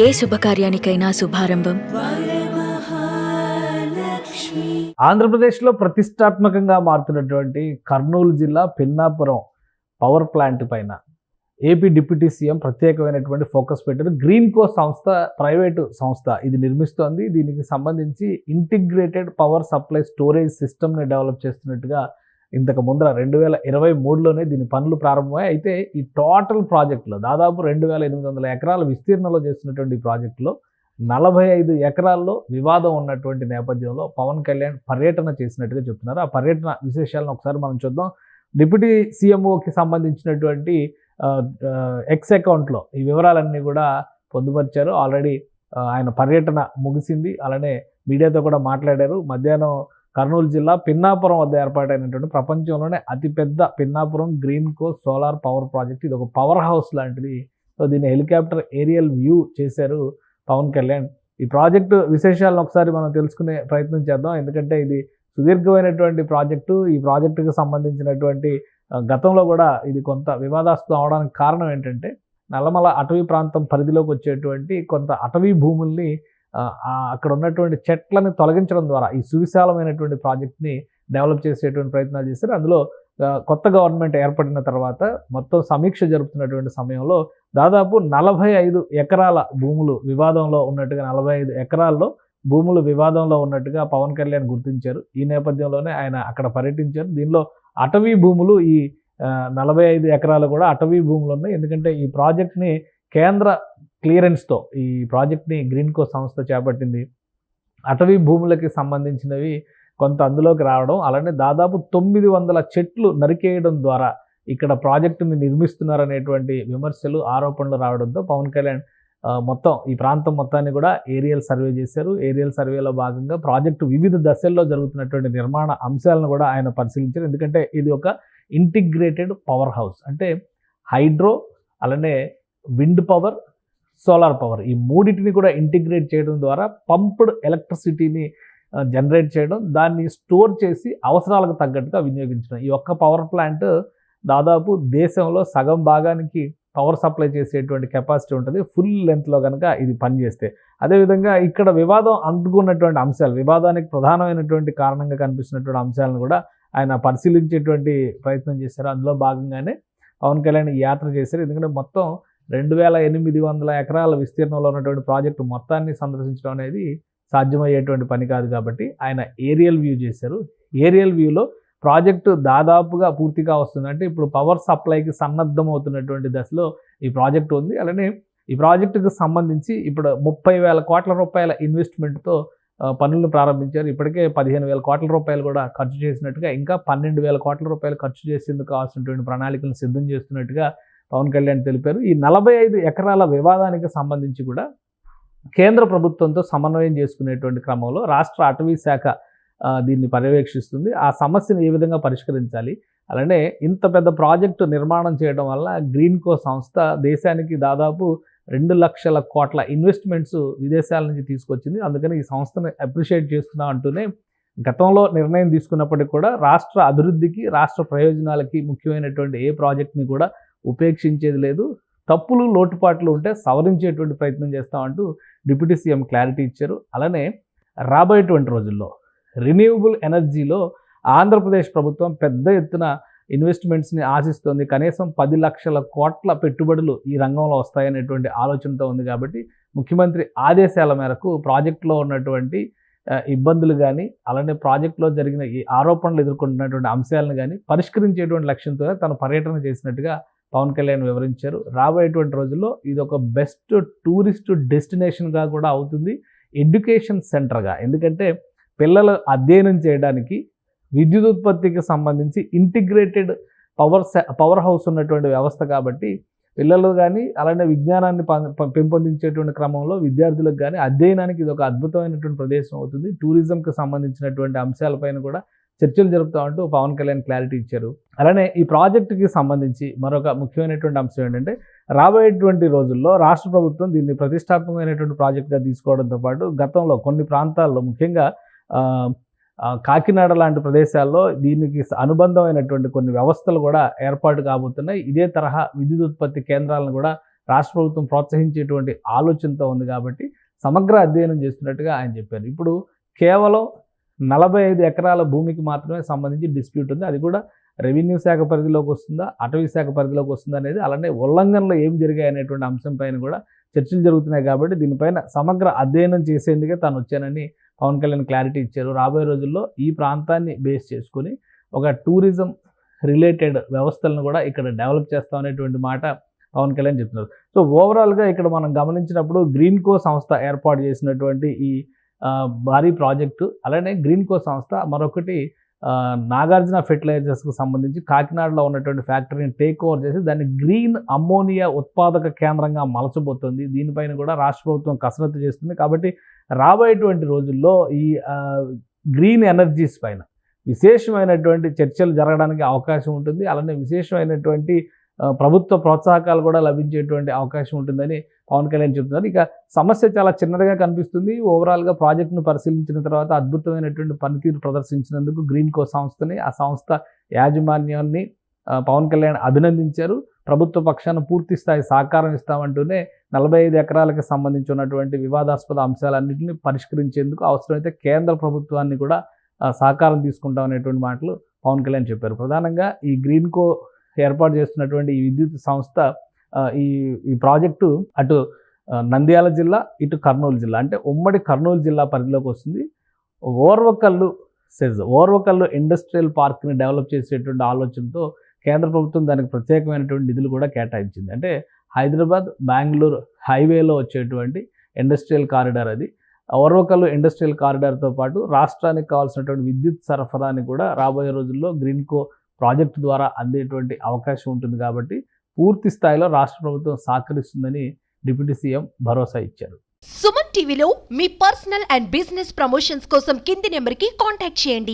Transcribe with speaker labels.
Speaker 1: ఏ శుభకార్యానికైనా శుభారంభం.
Speaker 2: ఆంధ్రప్రదేశ్లో ప్రతిష్టాత్మకంగా మారుతున్నటువంటి కర్నూలు జిల్లా పిన్నాపురం పవర్ ప్లాంట్ పైన ఏపీ డిప్యూటీ సీఎం ప్రత్యేకమైనటువంటి ఫోకస్ పెట్టారు. గ్రీన్కో సంస్థ ప్రైవేటు సంస్థ ఇది నిర్మిస్తోంది. దీనికి సంబంధించి ఇంటిగ్రేటెడ్ పవర్ సప్లై స్టోరేజ్ సిస్టమ్ని డెవలప్ చేస్తున్నట్టుగా ఇంతకు ముందర 2023లోనే దీని పనులు ప్రారంభమయ్యాయి. అయితే ఈ టోటల్ ప్రాజెక్టులో దాదాపు 2800 ఎకరాల విస్తీర్ణంలో చేస్తున్నటువంటి ప్రాజెక్టులో 45 ఎకరాల్లో వివాదం ఉన్నటువంటి నేపథ్యంలో పవన్ కళ్యాణ్ పర్యటన చేసినట్టుగా చెప్తున్నారు. ఆ పర్యటన విశేషాలను ఒకసారి మనం చూద్దాం. డిప్యూటీ సీఎంఓకి సంబంధించినటువంటి ఎక్స్ అకౌంట్లో ఈ వివరాలన్నీ కూడా పొందుపరిచారు. ఆల్రెడీ ఆయన పర్యటన ముగిసింది. అలానే మీడియాతో కూడా మాట్లాడారు. మధ్యాహ్నం కర్నూలు జిల్లా పిన్నాపురం వద్ద ఏర్పాటైనటువంటి ప్రపంచంలోనే అతిపెద్ద Pinnapuram Greenko solar power project. ఇది ఒక పవర్ హౌస్ లాంటిది. సో దీన్ని హెలికాప్టర్ ఏరియల్ వ్యూ చేశారు పవన్ కళ్యాణ్. ఈ ప్రాజెక్టు విశేషాలను ఒకసారి మనం తెలుసుకునే ప్రయత్నం చేద్దాం. ఎందుకంటే ఇది సుదీర్ఘమైనటువంటి ప్రాజెక్టు. ఈ ప్రాజెక్టుకు సంబంధించినటువంటి గతంలో కూడా ఇది కొంత వివాదాస్పదం అవడానికి కారణం ఏంటంటే నల్లమల అటవీ ప్రాంతం పరిధిలోకి వచ్చేటువంటి కొంత అటవీ భూముల్ని అక్కడ ఉన్నటువంటి చెట్లను తొలగించడం ద్వారా ఈ సువిశాలమైనటువంటి ప్రాజెక్ట్ని డెవలప్ చేసేటువంటి ప్రయత్నాలు చేశారు. అందులో కొత్త గవర్నమెంట్ ఏర్పడిన తర్వాత మొత్తం సమీక్ష జరుపుతున్నటువంటి సమయంలో దాదాపు 45 ఎకరాల భూములు వివాదంలో ఉన్నట్టుగా 45 ఎకరాల్లో భూములు వివాదంలో ఉన్నట్టుగా పవన్ కళ్యాణ్ గుర్తించారు. ఈ నేపథ్యంలోనే ఆయన అక్కడ పర్యటించారు. దీనిలో అటవీ భూములు ఈ 45 ఎకరాలు కూడా అటవీ భూములు ఉన్నాయి. ఎందుకంటే ఈ ప్రాజెక్ట్ని కేంద్ర క్లియరెన్స్తో ఈ ప్రాజెక్ట్ని గ్రీన్కో సంస్థ చేపట్టింది. అటవీ భూములకి సంబంధించినవి కొంత అందులోకి రావడం, అలానే దాదాపు 900 చెట్లు నరికేయడం ద్వారా ఇక్కడ ప్రాజెక్టుని నిర్మిస్తున్నారనేటువంటి విమర్శలు ఆరోపణలు రావడంతో పవన్ కళ్యాణ్ మొత్తం ఈ ప్రాంతం మొత్తాన్ని కూడా ఏరియల్ సర్వే చేశారు. ఏరియల్ సర్వేలో భాగంగా ప్రాజెక్టు వివిధ దశల్లో జరుగుతున్నటువంటి నిర్మాణ అంశాలను కూడా ఆయన పరిశీలించారు. ఎందుకంటే ఇది ఒక ఇంటిగ్రేటెడ్ పవర్ హౌస్. అంటే హైడ్రో, అలానే విండ్ పవర్, సోలార్ పవర్ ఈ మూడింటిని కూడా ఇంటిగ్రేట్ చేయడం ద్వారా పంప్డ్ ఎలక్ట్రిసిటీని జనరేట్ చేయడం, దాన్ని స్టోర్ చేసి అవసరాలకు తగ్గట్టుగా వినియోగించడం. ఈ ఒక్క పవర్ ప్లాంట్ దాదాపు దేశంలో సగం భాగానికి పవర్ సప్లై చేసేటువంటి కెపాసిటీ ఉంటుంది ఫుల్ లెంత్లో కనుక ఇది పనిచేస్తే. అదేవిధంగా ఇక్కడ వివాదం అందుకున్నటువంటి అంశాలు, వివాదానికి ప్రధానమైనటువంటి కారణంగా కనిపిస్తున్నటువంటి అంశాలను కూడా ఆయన పరిశీలించేటువంటి ప్రయత్నం చేశారు. అందులో భాగంగానే పవన్ కళ్యాణ్ యాత్ర చేశారు. ఎందుకంటే మొత్తం 2800 ఎకరాల విస్తీర్ణంలో ఉన్నటువంటి ప్రాజెక్టు మొత్తాన్ని సందర్శించడం అనేది సాధ్యమయ్యేటువంటి పని కాదు కాబట్టి ఆయన ఏరియల్ వ్యూ చేశారు. ఏరియల్ వ్యూలో ప్రాజెక్టు దాదాపుగా పూర్తిగా వస్తుంది. అంటే ఇప్పుడు పవర్ సప్లైకి సన్నద్ధమవుతున్నటువంటి దశలో ఈ ప్రాజెక్టు ఉంది. అలానే ఈ ప్రాజెక్టుకు సంబంధించి ఇప్పుడు 30,000 కోట్ల రూపాయల ఇన్వెస్ట్మెంట్తో పనులను ప్రారంభించారు. ఇప్పటికే 15,000 కోట్ల రూపాయలు కూడా ఖర్చు చేసినట్టుగా, ఇంకా 12,000 కోట్ల రూపాయలు ఖర్చు చేసేందుకు కావాల్సినటువంటి ప్రణాళికలను సిద్ధం చేస్తున్నట్టుగా పవన్ కళ్యాణ్ తెలిపారు. ఈ 45 ఎకరాల వివాదానికి సంబంధించి కూడా కేంద్ర ప్రభుత్వంతో సమన్వయం చేసుకునేటువంటి క్రమంలో రాష్ట్ర అటవీ శాఖ దీన్ని పర్యవేక్షిస్తుంది. ఆ సమస్యను ఏ విధంగా పరిష్కరించాలి, అలానే ఇంత పెద్ద ప్రాజెక్టు నిర్మాణం చేయడం వల్ల గ్రీన్కో సంస్థ దేశానికి దాదాపు 2 లక్షల కోట్ల ఇన్వెస్ట్మెంట్స్ విదేశాల నుంచి తీసుకొచ్చింది. అందుకని ఈ సంస్థను అప్రిషియేట్ చేస్తున్నాం అంటూనే గతంలో నిర్ణయం తీసుకున్నప్పటికీ కూడా రాష్ట్ర అభివృద్ధికి, రాష్ట్ర ప్రయోజనాలకి ముఖ్యమైనటువంటి ఏ ప్రాజెక్ట్ని కూడా ఉపేక్షించేది లేదు. తప్పులు, లోటుపాట్లు ఉంటే సవరించేటువంటి ప్రయత్నం చేస్తామంటూ డిప్యూటీ సీఎం క్లారిటీ ఇచ్చారు. అలానే రాబోయేటువంటి రోజుల్లో రిన్యూవబుల్ ఎనర్జీలో ఆంధ్రప్రదేశ్ ప్రభుత్వం పెద్ద ఎత్తున ఇన్వెస్ట్మెంట్స్ని ఆశిస్తోంది. కనీసం 10 లక్షల కోట్ల పెట్టుబడులు ఈ రంగంలో వస్తాయనేటువంటి ఆలోచనతో ఉంది. కాబట్టి ముఖ్యమంత్రి ఆదేశాల మేరకు ప్రాజెక్టులో ఉన్నటువంటి ఇబ్బందులు కానీ, అలానే ప్రాజెక్టులో జరిగిన ఈ ఆరోపణలు ఎదుర్కొంటున్నటువంటి అంశాలను కానీ పరిష్కరించేటువంటి లక్ష్యంతోనే తను పర్యటన చేసినట్టుగా పవన్ కళ్యాణ్ వివరించారు. రాబోయేటువంటి రోజుల్లో ఇది ఒక బెస్ట్ టూరిస్ట్ డెస్టినేషన్గా కూడా అవుతుంది, ఎడ్యుకేషన్ సెంటర్గా. ఎందుకంటే పిల్లలు అధ్యయనం చేయడానికి విద్యుత్ ఉత్పత్తికి సంబంధించి ఇంటిగ్రేటెడ్ పవర్ హౌస్ ఉన్నటువంటి వ్యవస్థ కాబట్టి పిల్లలు కానీ, అలానే విజ్ఞానాన్ని పెంపొందించేటువంటి క్రమంలో విద్యార్థులకు కానీ అధ్యయనానికి ఇది ఒక అద్భుతమైనటువంటి ప్రదేశం అవుతుంది. టూరిజంకి సంబంధించినటువంటి అంశాలపైన కూడా చర్చలు జరుపుతామంటూ పవన్ కళ్యాణ్ క్లారిటీ ఇచ్చారు. అలానే ఈ ప్రాజెక్టుకి సంబంధించి మరొక ముఖ్యమైనటువంటి అంశం ఏంటంటే రాబోయేటువంటి రోజుల్లో రాష్ట్ర ప్రభుత్వం దీన్ని ప్రతిష్టాత్మకమైనటువంటి ప్రాజెక్టుగా తీసుకోవడంతో పాటు గతంలో కొన్ని ప్రాంతాల్లో ముఖ్యంగా కాకినాడ లాంటి ప్రదేశాల్లో దీనికి అనుబంధమైనటువంటి కొన్ని వ్యవస్థలు కూడా ఏర్పాటు కాబోతున్నాయి. ఇదే తరహా విద్యుత్ ఉత్పత్తి కేంద్రాలను కూడా రాష్ట్ర ప్రభుత్వం ప్రోత్సహించేటువంటి ఆలోచనతో ఉంది కాబట్టి సమగ్ర అధ్యయనం చేస్తున్నట్టుగా ఆయన చెప్పారు. ఇప్పుడు కేవలం 45 ఎకరాల భూమికి మాత్రమే సంబంధించి డిస్ప్యూట్ ఉంది. అది కూడా రెవెన్యూ శాఖ పరిధిలోకి వస్తుందా, అటవీ శాఖ పరిధిలోకి వస్తుందా అనేది, అలానే ఉల్లంఘనలు ఏం జరిగాయి అనేటువంటి అంశం పైన కూడా చర్చలు జరుగుతున్నాయి. కాబట్టి దీనిపైన సమగ్ర అధ్యయనం చేసేందుకే తాను వచ్చానని పవన్ కళ్యాణ్ క్లారిటీ ఇచ్చారు. రాబోయే రోజుల్లో ఈ ప్రాంతాన్ని బేస్ చేసుకుని ఒక టూరిజం రిలేటెడ్ వ్యవస్థలను కూడా ఇక్కడ డెవలప్ చేస్తాం అనేటువంటి మాట పవన్ కళ్యాణ్ చెప్తున్నారు. సో ఓవరాల్గా ఇక్కడ మనం గమనించినప్పుడు గ్రీన్కో సంస్థ ఏర్పాటు చేసినటువంటి ఈ భారీ ప్రాజెక్టు, అలానే గ్రీన్కో సంస్థ మరొకటి నాగార్జున ఫెర్టిలైజర్స్కు సంబంధించి కాకినాడలో ఉన్నటువంటి ఫ్యాక్టరీని టేక్ ఓవర్ చేసి దాన్ని గ్రీన్ అమ్మోనియా ఉత్పాదక కేంద్రంగా మలచబోతుంది. దీనిపైన కూడా రాష్ట్ర ప్రభుత్వం కసరత్తు చేస్తుంది. కాబట్టి రాబోయేటువంటి రోజుల్లో ఈ గ్రీన్ ఎనర్జీస్ పైన విశేషమైనటువంటి చర్చలు జరగడానికి అవకాశం ఉంటుంది. అలానే విశేషమైనటువంటి ప్రభుత్వ ప్రోత్సాహకాలు కూడా లభించేటువంటి అవకాశం ఉంటుందని పవన్ కళ్యాణ్ చెప్తున్నారు. ఇక సమస్య చాలా చిన్నదిగా కనిపిస్తుంది. ఓవరాల్గా ప్రాజెక్టును పరిశీలించిన తర్వాత అద్భుతమైనటువంటి పనితీరు ప్రదర్శించినందుకు గ్రీన్కో సంస్థని, ఆ సంస్థ యాజమాన్యాన్ని పవన్ కళ్యాణ్ అభినందించారు. ప్రభుత్వ పక్షాన పూర్తి స్థాయి సహకారం ఇస్తామంటూనే 45 ఎకరాలకు సంబంధించి ఉన్నటువంటి వివాదాస్పద అంశాలన్నింటినీ పరిష్కరించేందుకు అవసరమైతే కేంద్ర ప్రభుత్వాన్ని కూడా సహకారం తీసుకుంటాం అనేటువంటి మాటలు పవన్ కళ్యాణ్ చెప్పారు. ప్రధానంగా ఈ గ్రీన్కో ఏర్పాటు చేస్తున్నటువంటి ఈ విద్యుత్ సంస్థ ఈ ప్రాజెక్టు అటు నంద్యాల జిల్లా, ఇటు కర్నూలు జిల్లా, అంటే ఉమ్మడి కర్నూలు జిల్లా పరిధిలోకి వస్తుంది. ఓర్వకల్లు ఇండస్ట్రియల్ పార్క్ని డెవలప్ చేసేటువంటి ఆలోచనతో కేంద్ర ప్రభుత్వం దానికి ప్రత్యేకమైనటువంటి నిధులు కూడా కేటాయించింది. అంటే హైదరాబాద్ బెంగళూరు హైవేలో వచ్చేటువంటి ఇండస్ట్రియల్ కారిడార్ అది. ఓర్వకల్లు ఇండస్ట్రియల్ కారిడార్తో పాటు రాష్ట్రానికి కావాల్సినటువంటి విద్యుత్ సరఫరాని కూడా రాబోయే రోజుల్లో గ్రీన్కో ప్రాజెక్టు ద్వారా అందేటువంటి అవకాశం ఉంటుంది. కాబట్టి పూర్తి స్థాయిలో రాష్ట్ర ప్రభుత్వం సహకరిస్తుందని డిప్యూటీ సీఎం భరోసా ఇచ్చారు.
Speaker 3: సుమన్ టీవీలో మీ పర్సనల్ అండ్ బిజినెస్ ప్రమోషన్స్ కోసం కింది నెంబర్కి కాంటాక్ట్ చేయండి.